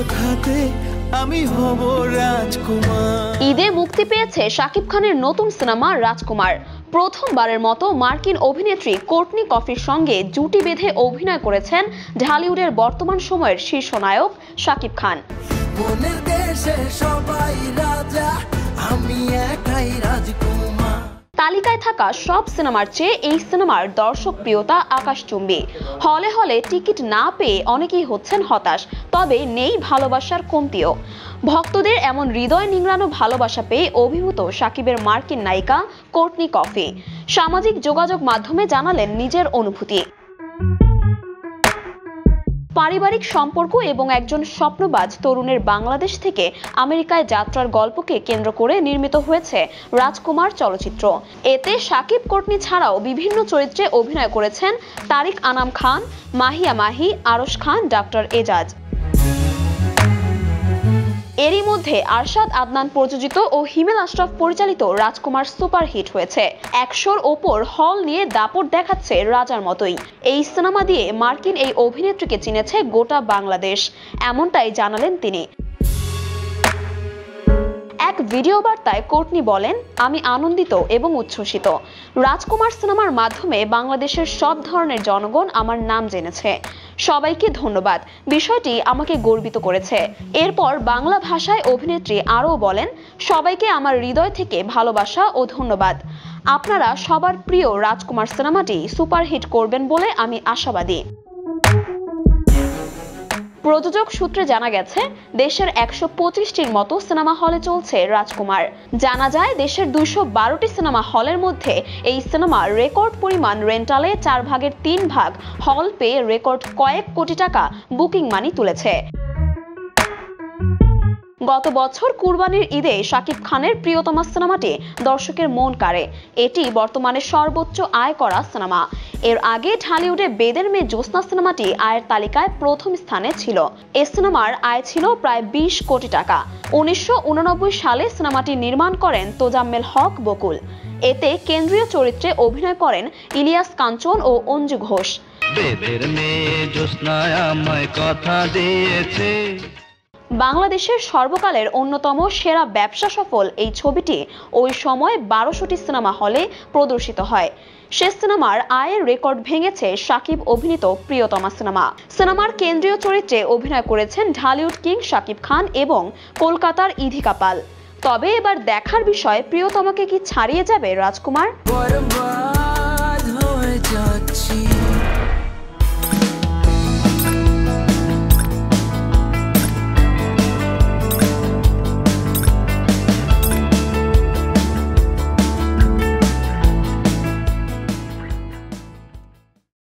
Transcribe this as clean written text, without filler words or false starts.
কথাতে আমি হব রাজকুমার। ঈদে মুক্তি পেয়েছে শাকিব খানের নতুন সিনেমা রাজকুমার। প্রথমবারের মতো মার্কিন অভিনেত্রী কোর্টনি কফির সঙ্গে জুটি বেঁধে অভিনয় করেছেন ঢালিউডের বর্তমান সময়ের শীর্ষ নায়ক শাকিব খান। মনের দেশে সবাই রাজা, আমি একাই রাজকুমার। তালিকায় থাকা সব সিনেমার চেয়ে এই সিনেমার দর্শকপ্রিয়তা আকাশচুম্বী। হলে হলে টিকিট না পেয়ে অনেকেই হচ্ছেন হতাশ, তবে নেই ভালোবাসার কমতিও। ভক্তদের এমন হৃদয় নিংড়ানো ভালোবাসা পেয়ে অভিভূত শাকিবের মার্কিন নায়িকা কোর্টনি কফি সামাজিক যোগাযোগ মাধ্যমে জানালেন নিজের অনুভূতি। পারিবারিক সম্পর্ক এবং একজন স্বপ্নবাজ তরুণের বাংলাদেশ থেকে আমেরিকায় যাত্রার গল্পকে কেন্দ্র করে নির্মিত হয়েছে রাজকুমার চলচ্চিত্র। এতে শাকিব কোর্টনি ছাড়াও বিভিন্ন চরিত্রে অভিনয় করেছেন তারিক আনাম খান, মাহিয়া মাহি, আরশ খান, ডক্টর এজাজ। এরই মধ্যে আরশাদ আদনান প্রযোজিত ও হিমেল আশরাফ পরিচালিত রাজকুমার সুপারহিট হয়েছে। 100-র ওপর হল নিয়ে দাপট দেখাচ্ছে রাজার মতোই। এই সিনেমা দিয়ে মার্কিন এই অভিনেত্রীকে চিনেছে গোটা বাংলাদেশ, এমনটাই জানালেন তিনি। এক ভিডিও বার্তায় কোর্টনি বলেন, আমি আনন্দিত এবং উচ্ছ্বসিত। রাজকুমার সিনেমার মাধ্যমে বাংলাদেশের সব ধরনের জনগণ আমার নাম জেনেছে। সবাইকে ধন্যবাদ, বিষয়টি আমাকে গর্বিত করেছে। এরপর বাংলা ভাষায় অভিনেত্রী আরও বলেন, সবাইকে আমার হৃদয় থেকে ভালোবাসা ও ধন্যবাদ। আপনারা সবার প্রিয় রাজকুমার সিনেমাটি সুপারহিট করবেন বলে আমি আশাবাদী। প্রযোজক সূত্রে জানা গেছে, দেশের 125টির মতো সিনেমা হলে চলছে রাজকুমার। জানা যায়, দেশের 212টি সিনেমা হলের মধ্যে এই সিনেমা রেকর্ড পরিমাণ রেন্টালে 4 ভাগের 3 ভাগ হল পেয়ে রেকর্ড কয়েক কোটি টাকা বুকিং মানি তুলেছে। গত বছর কুরবানির ঈদে শাকিব খানের প্রিয়তমা সিনেমাটি দর্শকের মন কাড়ে। এটি বর্তমানে সর্বোচ্চ আয় করা সিনেমা। এর আগে ঢালিউডে বেদের মেয়ে জ্যোৎস্না সিনেমাটি আয়ের তালিকায় প্রথম স্থানে ছিল। এই সিনেমার আয় ছিল প্রায় 20 কোটি টাকা। 1989 সালে সিনেমাটি নির্মাণ করেন তোজাম্মেল হক বকুল। এতে কেন্দ্রীয় চরিত্রে অভিনয় করেন ইলিয়াস কাঞ্চন ও অঞ্জু ঘোষ। বেদের মেয়ে জ্যোৎস্না আমায় কথা দিয়েছে। বাংলাদেশের সর্বকালের অন্যতম সেরা ব্যবসা সফল এই ছবিটি ওই সময় 1200টি সিনেমা হলে প্রদর্শিত হয়। সে সিনেমার আয়ের রেকর্ড ভেঙেছে শাকিব অভিনীত প্রিয়তমা সিনেমা। সিনেমার কেন্দ্রীয় চরিত্রে অভিনয় করেছেন ঢালিউড কিং শাকিব খান এবং কলকাতার ইধিকা পাল। তবে এবার দেখার বিষয়, প্রিয়তমাকে কি ছাড়িয়ে যাবে রাজকুমার?